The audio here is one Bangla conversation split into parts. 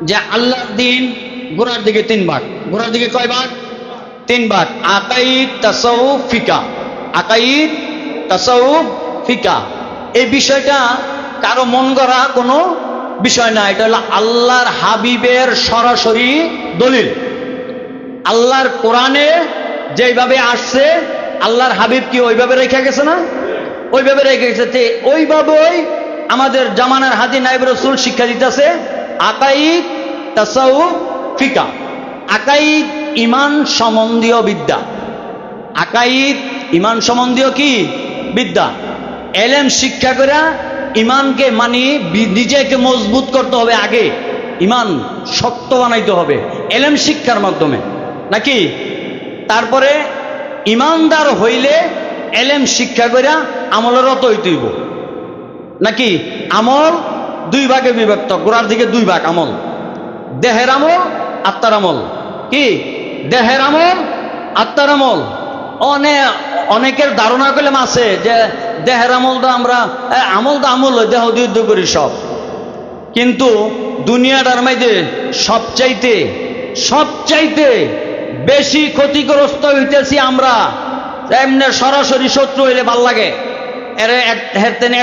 যে আল্লাহর দিন গোড়ার দিকে 3 ভাগ। গোড়ার দিকে কয় ভাগ? 3 ভাগ। আকাইদ, তাসাউফ, ফিকা। আকাইদ, তাসাউফ, ফিকা। এই বিষয়টা কারো মন গড়া কোনো বিষয় না, এটা হলো আল্লাহর হাবিবের সরাসরি দলিল। আল্লাহর কোরআনে যেভাবে আসছে আল্লাহর হাবিব কি ওইভাবে রেখে গেছে না? ওইভাবে রেখে গেছে। ওইভাবেই আমাদের জামানার হাদি নায়েব রাসূল শিক্ষা দিতেছে আকাইদ, তাসাউফ, ফিকা। আকাইদ ঈমান সম্বন্ধীয় বিদ্যা। আকাইদ ঈমান সম্বন্ধীয় কি বিদ্যা। এলেম শিক্ষা করে ঈমানকে মানি নিজেকে মজবুত করতে হবে, আগে ঈমান শক্ত বানাইতে হবে এলেম শিক্ষার মাধ্যমে, নাকি? তারপরে ঈমানদার হইলে এলেম শিক্ষা করে আমলের রত হইতে হইব, নাকি? আমল 2 ভাগে বিভক্ত। গোড়ার দিকে 2 ভাগ আমল, দেহের আমল, আত্মার আমল। কি? দেহের আমল, আত্মার আমল। অনেকের ধারণা করলাম আছে যে দেহের আমলটা আমরা আমল দেহ যুদ্ধ করি সব, কিন্তু দুনিয়াটার মধ্যে সবচাইতে বেশি ক্ষতিগ্রস্ত হইতেছি আমরা। এমনি সরাসরি শত্রু হইলে ভাল লাগে,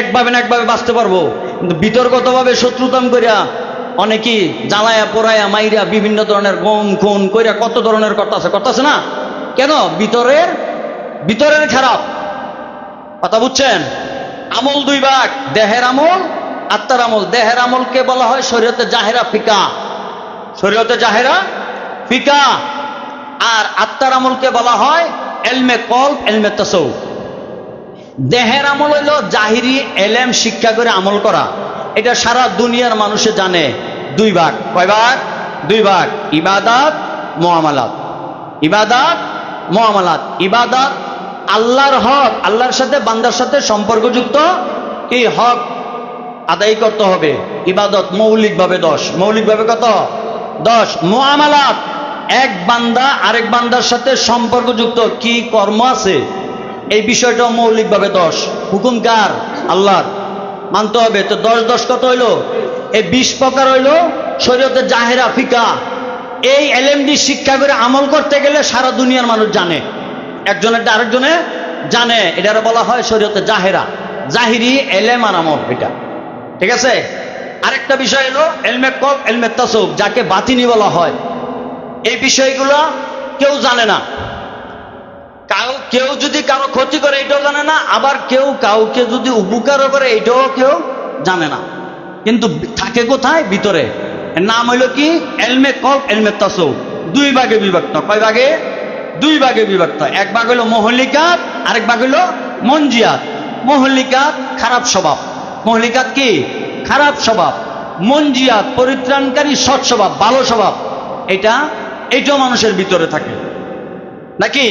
একভাবে না একভাবে বাঁচতে পারবো, কিন্তু বিতর্কতভাবে শত্রুতাম করিয়া অনেকেই জ্বালায়া পোড়ায়া মাইরা বিভিন্ন ধরনের গম খুন কইরা কত ধরনের করতেছে না কেন? ভিতরের খারাপ কথা বুঝছেন? আমল 2 ভাগ, দেহের আমল, আত্মার আমল। দেহের আমলকে বলা হয় শরীয়তে জাহেরা, ফিকা। শরীয়তে জাহেরা, ফিকা। আর আত্মার আমলকে বলা হয় এলমে কলব, এলমে তাসাউফ। দেহের আমল হইল জাহিরি এলেম শিক্ষা করে আমল করা, এটা সারা দুনিয়ার মানুষে জানে। 2 ভাগ। কয় ভাগ? 2 ভাগ। ইবাদত, মুআমালাত। ইবাদত, মুআমালাত। ইবাদত আল্লাহর হক, আল্লাহর সাথে বান্দার সাথে সম্পর্কযুক্ত কি হক আদায় করতে হবে। ইবাদত মৌলিকভাবে 10। মৌলিকভাবে কত? 10। মুআমালাত এক বান্দা আরেক বান্দার সাথে সম্পর্কযুক্ত কি কর্ম আছে এই বিষয়টাও মৌলিকভাবে 10। হুকুম কার? আল্লাহর, মানতে হবে। তো 10 কত হইল? এই 20 প্রকার হইল শরীয়তে জাহেরা, ফিকা। এই এলেমডি শিক্ষা করে আমল করতে গেলে সারা দুনিয়ার মানুষ জানে, একজনের আরেকজনে জানে। এটারে বলা হয় শরীয়তে জাহেরা, জাহিরি এলেম আর আমল। এটা ঠিক আছে। আরেকটা বিষয় হলো এলমে কলব, এলমে তাসাউফ, যাকে বাতিনি বলা হয়। এই বিষয়গুলো কেউ জানে না। কেউ যদি কারো ক্ষতি করে এটাও জানে না, আবার কেউ কাউকে যদি উপকারও করে এটাও কেউ জানে না। কিন্তু থাকে কোথায়? ভিতরে। এর নাম হইল কি? এলমে কলব, এলমে তাসাউফ। 2 ভাগে বিভক্ত। কয় ভাগে? 2 ভাগে বিভক্ত। এক ভাগ হইল মহলিকাত, আরেক ভাগ হইল মঞ্জিয়াত। মহলিকাত খারাপ স্বভাব। মহলিকাত কি? খারাপ স্বভাব। মঞ্জিয়াত পরিত্রাণকারী সৎ স্বভাব, ভালো স্বভাব। এটাও মানুষের ভিতরে থাকে, নাকি?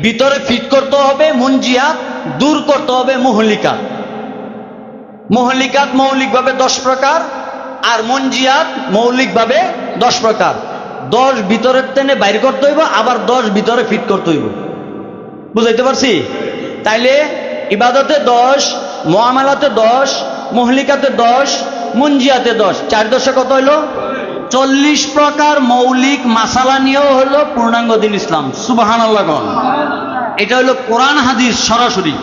ভিতরে ফিট করতে হবে মঞ্জিয়াত, দূর করতে হবে মহলিকাত। মহলিকাত মৌলিকভাবে 10 প্রকার, আর মঞ্জিয়াত মৌলিকভাবে 10 প্রকার। 10 ভিতরের টেনে বাইর করতে হইব, আবার 10 ভিতরে ফিট করতে হইব। বুঝাইতে পারছি? তাইলে ইবাদতে 10, মুআমালাতে 10, মহলিকাতে 10, মঞ্জিয়াতে 10। 4 10 কত হইল? 40 প্রকার মৌলিক মাসালা নিয়েও হলো পূর্ণাঙ্গ দিন ইসলাম। সুবহানাল্লাহ। এটা হলো কোরআন হাদিস সরাসরি,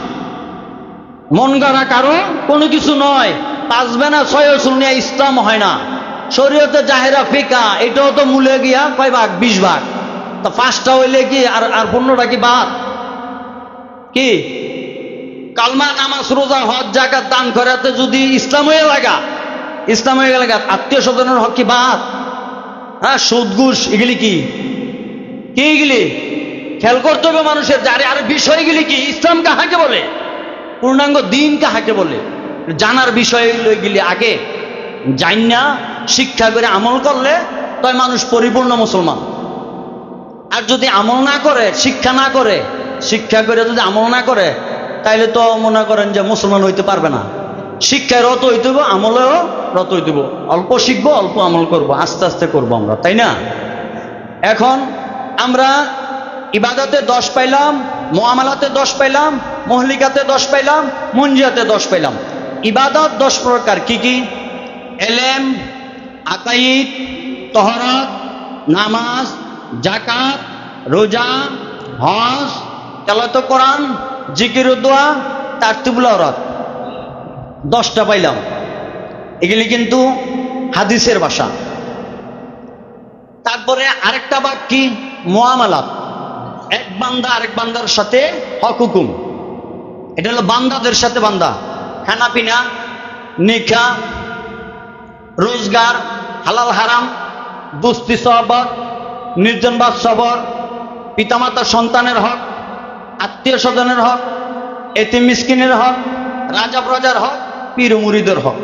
মন গড়া কারো কোনো কিছু নয়। 5 বেনা 6 উসুল নিয়ে ইসলাম হয় না। শরীয়তে জাহেরা, ফিকা, এটাও তো মূলে গিয়া কয় ভাগ? 20 ভাগ। তো 5টা হইলে কি আর 15টা কি বাদ? কি? কালমা, নামাজ, রোজা, হজ, যাকাত, দান করাতে যদি ইসলাম হয়ে লাগা, ইসলাম হয়ে গেলে আত্মীয় স্বজনের হক কি বাদ? হ্যাঁ, সুদ ঘুষ এগুলি কি? এগুলি খেয়াল করতে হবে মানুষের। আর বিষয়গুলি কি? ইসলাম কাহাকে বলে? পূর্ণাঙ্গ দিন কাহাকে বলে? জানার বিষয় এগুলি আগে জানা শিক্ষা করে আমল করলে তাই মানুষ পরিপূর্ণ মুসলমান। আর যদি আমল না করে, শিক্ষা না করে, শিক্ষা করে যদি আমল না করে, তাইলে তো মনে করেন যে মুসলমান হইতে পারবে না। শিক্ষায় রত হইতে হইব, আমলেও রত হইতে হইব। অল্প শিখবো, অল্প আমল করব, আস্তে আস্তে করবো আমরা, তাই না? এখন আমরা ইবাদতে 10 পাইলাম, মুআমালাতে 10 পাইলাম, মহলিকাতে 10 পাইলাম, মঞ্জিয়াতে 10 পাইলাম। ইবাদত 10 প্রকার। কি কি? এলেম, আকাইদ, তহরাত, নামাজ, জাকাত, রোজা, হজ, তেলাওয়াত কোরআন, জিকির ও দোয়া, তারতিবুল আওরাত। 10টা পাইলাম। এগুলি কিন্তু হাদিসের ভাষা। তারপরে আরেকটা ভাগ কি? মুআমালাত। এক বান্দা আরেক বান্দার সাথে হক হুকুম। এটা হলো বান্দাদের সাথে বান্দা। খানা পিনা, নিকাহ, রোজগার, হালাল হারাম, দুস্তি সহবত, নির্জনবাদ সবর, পিতামাতা সন্তানের হক, আত্মীয় স্বজনের হক, এতিম মিসকিনের হক, রাজা প্রজার হক, পীর ও মুরিদের হক।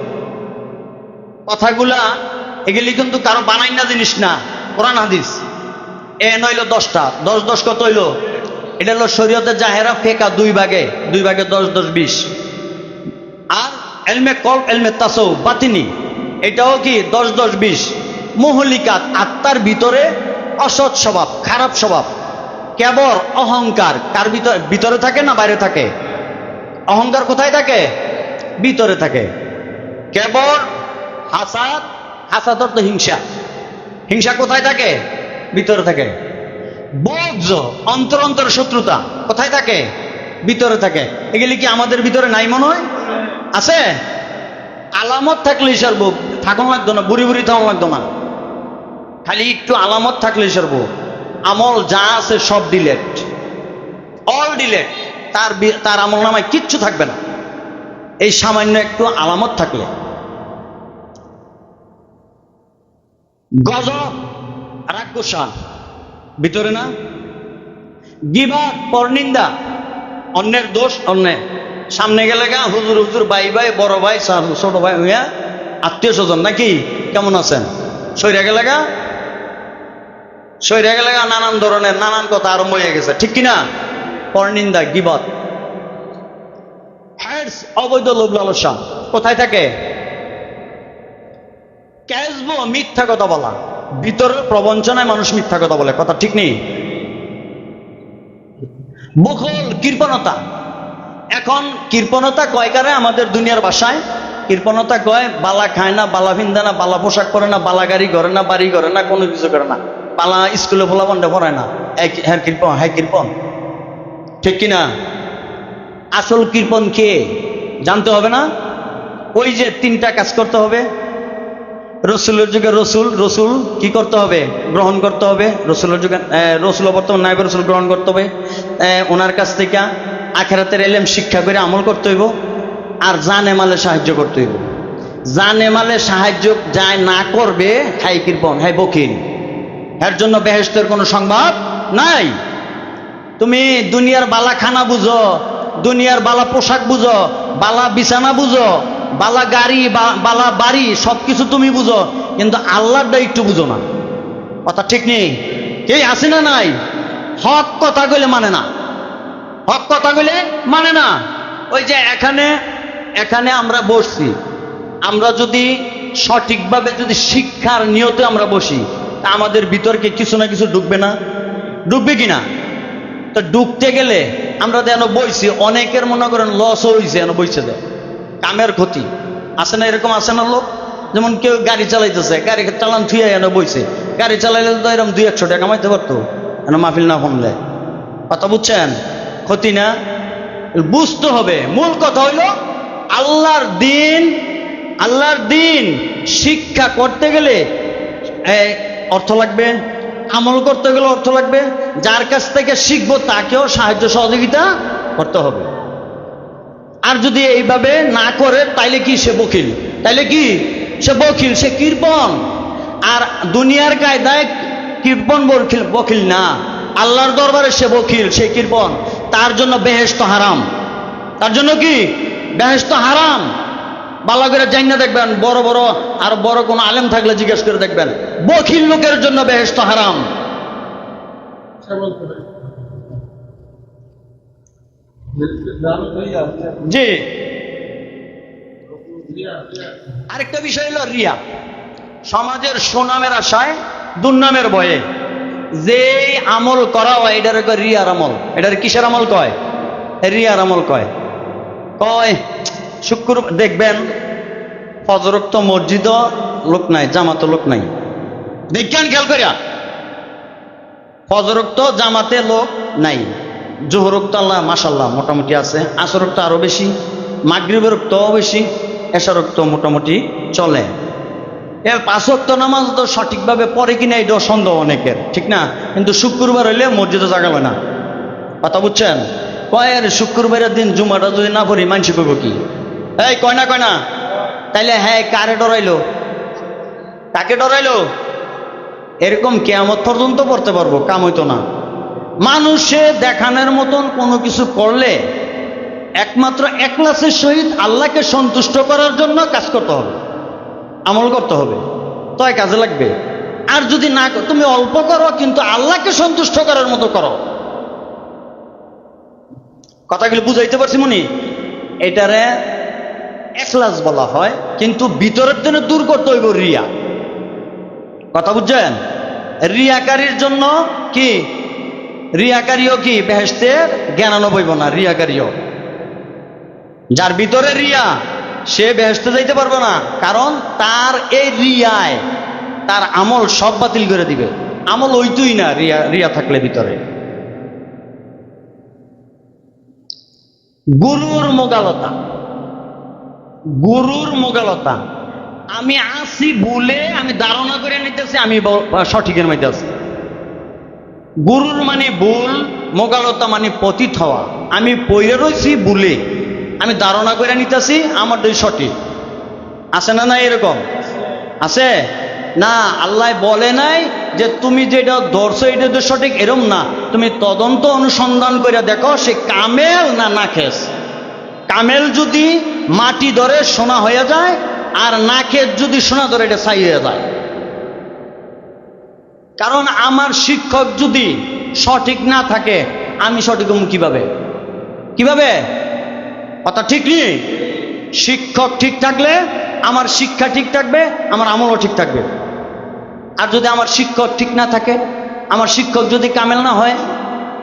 কথাগুলা এগুলি কিন্তু কারো বানাই না জিনিস না, কোরআন হাদিস। এ নইল 10টা। 10 10 কত হইল? এটা হলো শরীয়তের জাহেরা ফেকা, 2 ভাগে 10 10 20। আর এলমে কলব, এলমে তাসাউফ, বাতিনি, এটাও কি 10 10 20। মুহলিকাত, আত্মার ভিতরে অসৎ স্বভাব, খারাপ স্বভাব। কেবল অহংকার কার ভিতরে থাকে না বাইরে থাকে? অহংকার কোথায় থাকে? ভিতরে থাকে। কেবল হাসাদ, হাসাদ অর্থ হিংসা। হিংসা কোথায় থাকে? ভিতরে থাকে। বজ্র, অন্তর অন্তর শত্রুতা কোথায় থাকে? ভিতরে থাকে। এগুলি কি আমাদের ভিতরে নাই মনে হয়? আছে? আলামত থাকলে সারবো, থাকুন লাগতো না, বুড়ি বুড়ি থাকুন লাগতো না। খালি একটু আলামত থাকলে সারবো। আমল যা আছে সব ডিলেট, অল ডিলেট। তার আমল নামায় কিচ্ছু থাকবে না, এই সামান্য একটু আলামত থাকলে। গজব, রাগগুসা ভিতরে না? গিবত, পরনিন্দা, অন্যের দোষ অন্যের সামনে গেলে গা হুজুর হুজুর, ভাই ভাই, বড় ভাই, ছোট ভাই হইয়া আত্মীয় স্বজন নাকি কেমন আছেন, সইরা গেলে গা নানান ধরনের নানান কথা আরম্ভ হয়ে গেছে, ঠিক কিনা? পরনিন্দা, গিবত। হ্যাডস, অবৈধ লোভ লালসা কোথায় থাকে? ক্যাজব, মিথ্যা কথা বলা। ভিতরের প্রবঞ্চনায় মানুষ মিথ্যা কথা বলে, কথা ঠিক নেই। বখল, কৃপণতা। এখন কৃপণতা কয় কারে আমাদের দুনিয়ার ভাষায়? কৃপণতা কয় বালা খায় না, বালা ভিন্দা না, বালা পোশাক পরে না, বালা গাড়ি করে না, বাড়ি করে না, কোনো কিছু করে না, বালা স্কুলে ফোলা বন্ধে পড়ায় না, হ্যাঁ কৃপণ, হ্যাঁ কৃপণ, ঠিক কিনা? আসল কৃপণ কে জানতে হবে না? ওই যে 3টা কাজ করতে হবে। রসুলের যুগে রসুল কি করতে হবে? গ্রহণ করতে হবে। রসুলের যুগে রসুল বর্তমান নাইব রসুল গ্রহণ করতে হবে। ওনার কাছ থেকে আখেরাতের এলেম শিক্ষা করে আমল করতে হইব। আর জানে মালে সাহায্য করতে হইব। জানে মালে সাহায্য যায় না করবে, হাই কৃপণ, হাই বকিল, এর জন্য বেহেশতের কোনো সংবাদ নাই। তুমি দুনিয়ার বালা খানা বুঝো, দুনিয়ার বালা পোশাক বুঝো, বালা বিছানা বুঝো, বালা গাড়ি, বালা বাড়ি, সবকিছু তুমি বুঝো, কিন্তু আল্লাহরটা একটু বুঝো না, কথা ঠিক নেই? কে আছে না নাই? হক কথা কইলে মানে না, হক কথা কইলে মানে না। ওই যে এখানে আমরা বসছি, আমরা যদি সঠিকভাবে যদি শিক্ষার নিয়তে আমরা বসি, তা আমাদের ভিতরকে কিছু না কিছু ঢুকবে না? ঢুকবে কিনা? তো ঢুকতে গেলে আমরা যেন বইছি, অনেকের মনে করেন লস হয়েছে, যেন বইছে দেয়, কামের ক্ষতি আছে না? এরকম আছে না লোক? যেমন কেউ গাড়ি চালাইতেছে, গাড়ি চালান থুয়ে এনে বইছে, গাড়ি চালাইলে তো এরকম 200 টাকা কামাইতে পারতো, এনে মাহফিল না কমলে, কথা বুঝছেন? ক্ষতি না? বুঝতে হবে। মূল কথা হইল আল্লাহর দিন শিক্ষা করতে গেলে অর্থ লাগবে, আমল করতে গেলে অর্থ লাগবে, যার কাছ থেকে শিখবো তাকেও সাহায্য সহযোগিতা করতে হবে। আর যদি এইভাবে না করে তাইলে কি? সে বকিল। তাইলে কি? সে বকিল, সে কৃপণ। আর দুনিয়ার কায়দায় কৃপণ বকিল না, আল্লাহর দরবারে সে বকিল, সে কৃপণ। তার জন্য বেহেশত হারাম। তার জন্য কি? বেহেশত হারাম। ভালো করে জাইনা দেখবেন, বড় বড় আর বড় কোনো আলেম থাকলে জিজ্ঞেস করে দেখবেন, বকিল লোকের জন্য বেহেশত হারাম। জি, আরেকটা বিষয় হলো রিয়া। সমাজের সুনামের আশায়, দুর্নামের ভয়ে যে আমল করা হয়, এটার রিয়ার আমল। এটার কিসের আমল কয়? রিয়ার আমল কয়। শুক্র দেখবেন ফজরোক্ত মসজিদও লোক নাই, জামাতও লোক নাই, বিজ্ঞান খেয়াল করিয়া ফজরোক্ত জামাতে লোক নাই, জোহরোক্ত আল্লাহ মাশাল্লাহ মোটামুটি আছে, আসরোক্ত আরো বেশি, মাগরিবের রক্তও বেশি, এশারোক্ত মোটামুটি চলে। এর 5 ওয়াক্ত নামাজ তো সঠিকভাবে পড়ে কিনা এটাও সন্দেহ অনেকের, ঠিক না? কিন্তু শুক্রবার হইলে মসজিদে জাগা হয় না, কথা বুঝছেন? কয়ের শুক্রবারের দিন জুমাটা যদি না পড়ি মানসি করবো কি? এই কয় না তাইলে হ্যাঁ কারে ডরাইলো, কাকে ডরাইলো? এরকম কিয়ামত পর্যন্ত পড়তে পারবো, কাম হইতো না। মানুষে দেখানোর মতন কোনো কিছু করলে একমাত্র একলাসের সহিত আল্লাহকে সন্তুষ্ট করার জন্য কাজ করতে হবে, আমল করতে হবে, তয় কাজে লাগবে। আর যদি না তুমি অল্প করো কিন্তু আল্লাহকে সন্তুষ্ট করার মতো করো। কথাগুলো বুঝাইতে পারছি মনি? এটারে এখলাস বলা হয়, কিন্তু ভিতরের জন্য দূর করতে হইব রিয়া। কথা বুঝছেন? রিয়াকারীর জন্য কি, রিয়াকারীও কি বেহেশতের জ্ঞানানো বইব না, রিয়াকারীও। যার ভিতরে রিয়া সে বেহেশতে যাইতে পারবে না, কারণ তার এই রিয়ায় তার আমল সব বাতিল করে দিবে, আমল ওইতুই না রিয়া থাকলে ভিতরে। গুরুর মোগালতা, গুরুর মোগালতা, আমি আসি ভুলে আমি ধারণা করে নিতেছি আমি সঠিকের মধ্যে আছি। গুরুর মানে ভুল, মোগালতা মানে পতিত হওয়া। আমি পইরে রয়েছি ভুলে, আমি ধারণা করে নিতেছি আমার দুই সঠিক। আছে না? না এরকম আছে না? আল্লাহ বলে নাই যে তুমি যেটা ধরছো এটা তো সঠিক, এরম না। তুমি তদন্ত অনুসন্ধান করে দেখো সে কামেল না নাখেস। কামেল যদি মাটি ধরে সোনা হয়ে যায়, আর নাখেস যদি সোনা ধরে এটা ছাই হয়ে যায়। কারণ আমার শিক্ষক যদি সঠিক না থাকে আমি সঠিক হব কিভাবে? কিভাবে? কথা ঠিক নেই? শিক্ষক ঠিক থাকলে আমার শিক্ষা ঠিক থাকবে, আমার আমলও ঠিক থাকবে। আর যদি আমার শিক্ষক ঠিক না থাকে, আমার শিক্ষক যদি কামেল না হয়,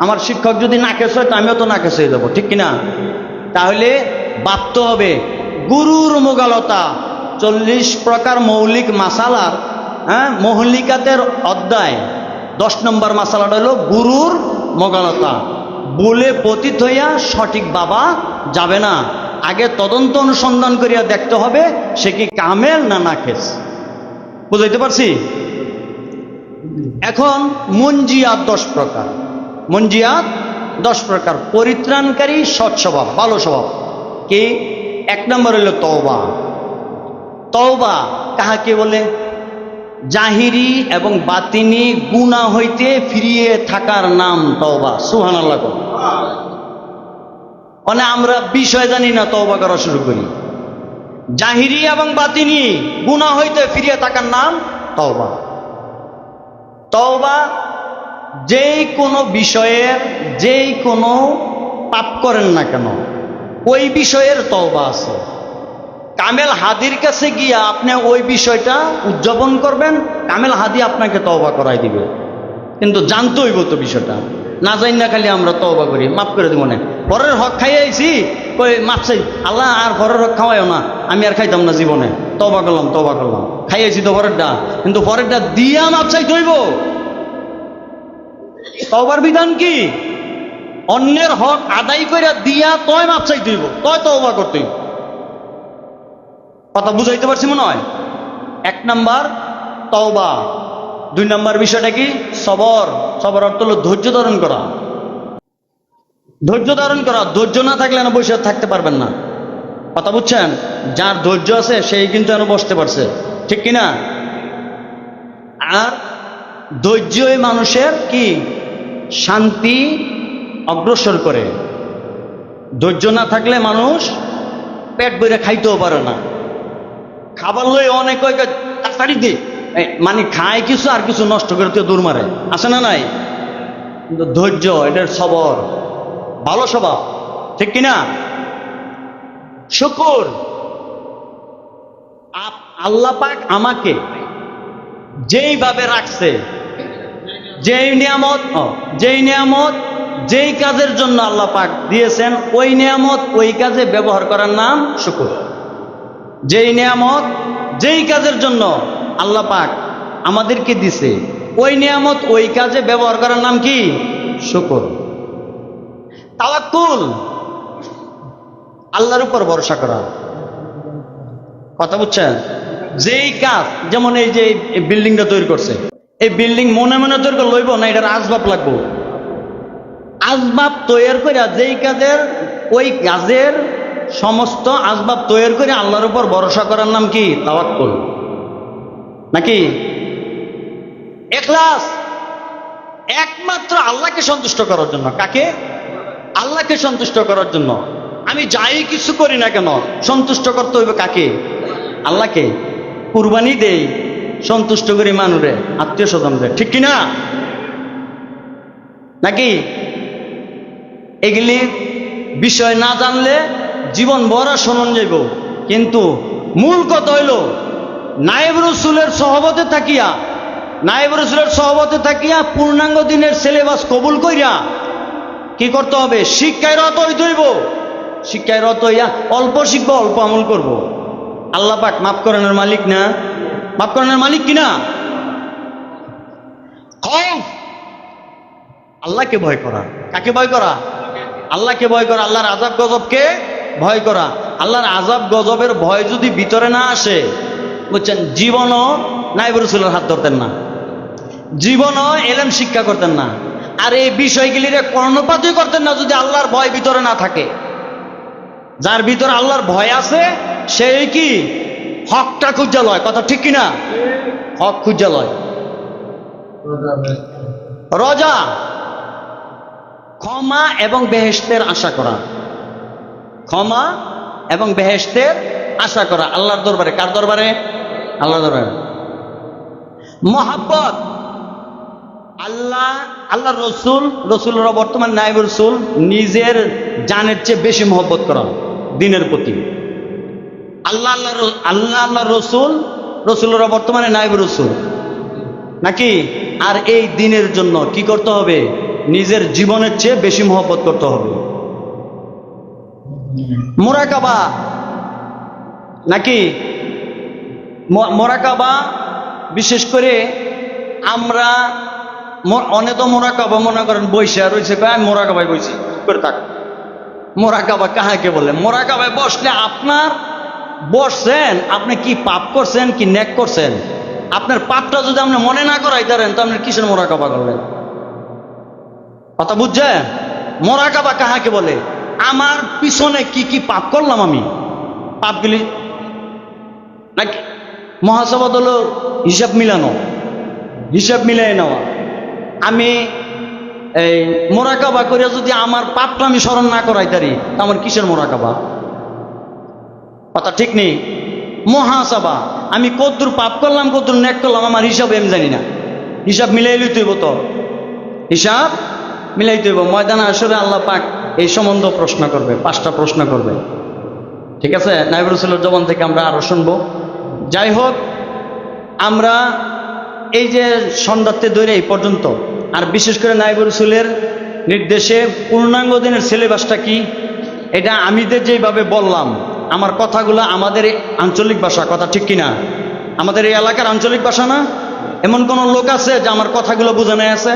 আমার শিক্ষক যদি নাকেশ হয়, তো আমিও তো নাকেশ হয়ে যাবো, ঠিক কিনা? তাহলে ভাবতে হবে গুরুর মোগালতা। 40 প্রকার মৌলিক মাসালার মহলিকাতের অধ্যায় 10 নম্বর মাসালাটা হলো গুরুর মোগালতা। বলে পতিত হইয়া সঠিক বাবা যাবে না, আগে তদন্ত অনুসন্ধান করিয়া দেখতে হবে সে কি কামেল না নাকেশ। বুঝাইতে পারছি? এখন মঞ্জিয়াত 10 প্রকার, মঞ্জিয়াত 10 প্রকার। পরিত্রাণকারী সৎ স্বভাব, ভালো স্বভাব কি? 1 নম্বর হলো তওবা। তওবা কাহাকে বলে? জাহিরি এবং বাতিনি গুনাহ হইতে ফিরিয়ে থাকার নাম তওবা। সুবহানাল্লাহ। মানে আমরা বিষয় জানি না, তওবা করা শুরু করি। জাহিরি এবং বাতিনি গুনাহ হইতে ফিরিয়ে থাকার নাম তওবা। তওবা যেই কোনো বিষয়ের, যেই কোনো পাপ করেন না কেন ওই বিষয়ের তওবা আছে। কামেল হাদির কাছে গিয়া আপনি ওই বিষয়টা উদযাপন করবেন, কামেল হাদি আপনাকে তওবা করাই দিবে। কিন্তু জানতে হইব তো বিষয়টা, না জানি না খালি আমরা তওবা করি, মাফ করে দিব না। পরের হক খাইয়াইছি, কই মাপ চাই, আল্লাহ আর পরের হক খাওয়াইও না, আমি আর খাইতাম না জীবনে, তওবা করলাম, তওবা করলাম। খাইয়াইছি তো পরেরটা, কিন্তু পরেরটা দিয়া মাপ চাইতে হইব। তওবার বিধান কি? অন্যের হক আদায় করে দিয়া তয় মাপ চাইতে হইব, তয় তওবা করতে হইব। কথা বুঝাইতে পারছি মনে হয়? 1 নাম্বার তওবা। 2 নাম্বার বিষয়টা কি? সবর। সবর অর্থ হলো ধৈর্য ধারণ করা। ধৈর্য ধারণ করা। ধৈর্য না থাকলে না বসে থাকতে পারবেন না। কথা বুঝছেন? যার ধৈর্য আছে সেই কিন্তু এনে বসতে পারছে, ঠিক কিনা? আর ধৈর্যই মানুষের কি শান্তি অগ্রসর করে। ধৈর্য না থাকলে মানুষ পেট ভরে খাইতেও পারে না। খাবার লই অনেক তাড়াতাড়ি দিয়ে মানে খায় কিছু আর কিছু নষ্ট করে তো দূর মারে, আসে না? নাই। কিন্তু ধৈর্য এটার সবর, ভালো স্বভাব, ঠিক কিনা? শুকর। আল্লাহ পাক আমাকে যেইভাবে রাখছে, যেই নিয়ামত যেই কাজের জন্য আল্লাহ পাক দিয়েছেন, ওই নিয়ামত ওই কাজে ব্যবহার করার নাম শুকর। যেই নিয়ামত যেই কাজের জন্য আল্লাহ পাক আমাদেরকে দিছে, ওই নিয়ামত ওই কাজে ব্যবহার করার নাম কি? শুকর। তাওয়াক্কুল, আল্লাহর উপর ভরসা করা। কথা বুঝছেন? যেই কাজ, যেমন এই যে বিল্ডিংটা তৈরি করছে, এই বিল্ডিং মনে মনে তৈরি করে লইব না, এটার আসবাব লাগবো। আসবাব তৈরি করে যেই কাজের, ওই কাজের সমস্ত আসবাব তৈরি করে আল্লাহর উপর ভরসা করার নাম কি? তাওয়াক্কুল। নাকি? ইখলাস, একমাত্র আল্লাহকে সন্তুষ্ট করার জন্য। কাকে? আল্লাহকে সন্তুষ্ট করার জন্য। আমি যাই কিছু করি না কেন সন্তুষ্ট করতে হইবে কাকে? আল্লাহকে। কুরবানি দেই সন্তুষ্ট করি মানুরে, আত্মীয় স্বজনদের, ঠিক কিনা? নাকি? এগুলি বিষয় না জানলে জীবন ভরা শোনন যাইব। কিন্তু মূল কথা হইল নায়েব রসুলের সহবতে থাকিয়া, নায়েব রসুলের সহবতে থাকিয়া পূর্ণাঙ্গ দিনের সিলেবাস কবুল কইরা কি করতে হবে? শিক্ষায় রত হইতে হইব। শিক্ষায় রত হইয়া অল্প শিখবো, অল্প আমল করব। আল্লাহ পাক মাফ করানোর মালিক না? মাফ করানোর মালিক কিনা? খৌফ, আল্লাহকে ভয় করা। কাকে ভয় করা? আল্লাহকে ভয় করা। আল্লাহর আযাব গজবকে ভয় করা। আল্লাহর আযাব গজবের ভয় যদি ভিতরে না আসে, বুঝছেন, জীবনও নায়েব রাসূলের হাত ধরতেন না, জীবনও এলেম শিক্ষা করতেন না, আর এই বিষয়গুলিরে কর্ণপাতই করতেন না যদি আল্লাহর ভয় ভিতরে না থাকে। যার ভিতরে আল্লাহর ভয় আছে সেই কি হকটা খুঁজা লয়। কথা ঠিক কিনা? হক খুঁজা লয়। রজা, ক্ষমা এবং বেহেশতের আশা করা। ক্ষমা এবং বেহেশতের আশা করা আল্লাহর দরবারে। কার দরবারে? আল্লাহর দরবারে। মহাব্বত, আল্লাহ, আল্লাহর রসুল, রসুলের বর্তমান নায়েব রসুল, নিজের জানের চেয়ে বেশি মহব্বত করা দিনের প্রতি। আল্লাহ আল্লাহ রসুল, রসুলের বর্তমানে নায়েব রসুল, নাকি? আর এই দিনের জন্য কি করতে হবে? নিজের জীবনের চেয়ে বেশি মহব্বত করতে হবে। মুরাকাবা, নাকি? মুরাকাবা, বিশেষ করে আমরা অনেক তো মোরাকাবা মনে করেন বইসা রয়েছে, আমি মোরাকাবায় বইছি করে থাক। মোরাকাবা কাহাকে বলে? মোরাকাবায় বসলে আপনার বসছেন, আপনি কি পাপ করছেন কি নেক করছেন, আপনার পাপটা যদি আপনি মনে না করাই পারেন তো আপনি কিসের মোরাকাবা করলেন? কথা বুঝছেন? মোরাকাবা কাহাকে বলে? আমার পিছনে কি কি পাপ করলাম আমি, পাপগুলি নাকি? মুহাসাবা হলো হিসাব মিলানো, হিসাব মিলাই নেওয়া। আমি এই মোরাকাবা করিয়া যদি আমার পাপটা আমি স্মরণ না করাই তারি, আমার কিসের মোরাকাবা? কথা ঠিক নেই। মুহাসাবা, আমি কতদূর পাপ করলাম কতদূর নেক করলাম আমার হিসাব আমি জানি না। হিসাব মিলাই লইতে হইব, তো হিসাব মিলাইতে হইব। ময়দানে আসরে আল্লাহ পাক এই সম্বন্ধ প্রশ্ন করবে, 5টা প্রশ্ন করবে। ঠিক আছে? নায়েব রাসূলের জবান থেকে আমরা আরো শুনবো। যাই হোক, আমরা এই যে সন্ধ্যাতে ধরে এই পর্যন্ত, আর বিশেষ করে নায়েব রাসূলের নির্দেশে পূর্ণাঙ্গ দিনের সিলেবাসটা কি, এটা আমি যেভাবে বললাম, আমার কথাগুলো আমাদের আঞ্চলিক ভাষা। কথা ঠিক কিনা? আমাদের এই এলাকার আঞ্চলিক ভাষা না? এমন কোন লোক আছে যে আমার কথাগুলো বুঝে নাই? আছে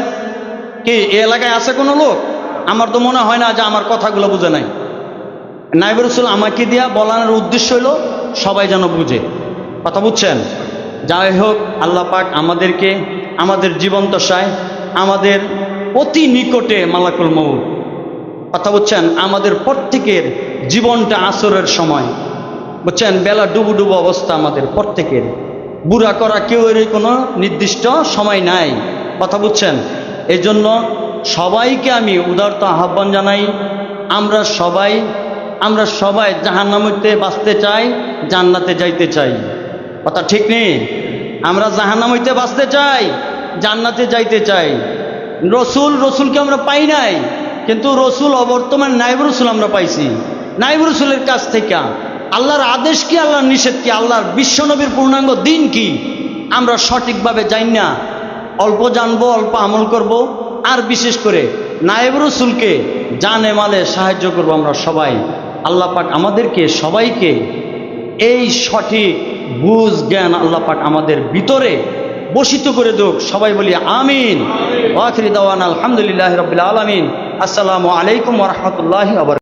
কি? এই এলাকায় আছে কোনো লোক? আমার তো মনে হয় না যে আমার কথাগুলো বুঝে নাই। নায়েব রাসূল আমাকে দিয়া বলানোর উদ্দেশ্য হলো সবাই যেন বুঝে। কথা বুঝছেন? যাই হোক, আল্লাহ পাক আমাদেরকে আমাদের জীবন দশায়, আমাদের অতি নিকটে মালাকুল মউত, কথা বুঝছেন, আমাদের প্রত্যেকের জীবনটা আসরের সময়, বুঝছেন, বেলা ডুবু ডুবু অবস্থা আমাদের প্রত্যেকের। বুড়া করা কেউ এর কোনো নির্দিষ্ট সময় নাই। কথা বুঝছেন? এই জন্য সবাইকে আমি উদারতা আহ্বান জানাই, আমরা সবাই জাহান্নাম হইতে বাঁচতে চাই, জান্নাতে যাইতে চাই। কথা ঠিক নেই? আমরা জাহান্নাম হইতে বাঁচতে চাই, জান্নাতে যাইতে চাই। রসুলকে আমরা পাই নাই, কিন্তু রসুল অবর্তমান নায়েব রসুল আমরা পাইছি। নায়েব রসুলের কাছ থেকে আল্লাহর আদেশ কি, আল্লাহর নিষেধ কি, আল্লাহর বিশ্বনবীর পূর্ণাঙ্গ দিন কি আমরা সঠিকভাবে জানি না। অল্প জানবো, অল্প আমল করব, আর বিশেষ করে নায়েব রসুলকে জানে মালে সাহায্য করব আমরা সবাই। আল্লাহ পাক আমাদেরকে সবাইকে এই সঠিক বুঝ জ্ঞান আল্লাহ পাক আমাদের ভিতরে বশিত করে দেখ। সবাই বলি আমিন। ওয়া আখিরি দাওয়ানা আলহামদুলিল্লাহি রাব্বিল আলামিন। আসসালামু আলাইকুম ওয়া রাহমাতুল্লাহি ওয়া বারাকাতুহু।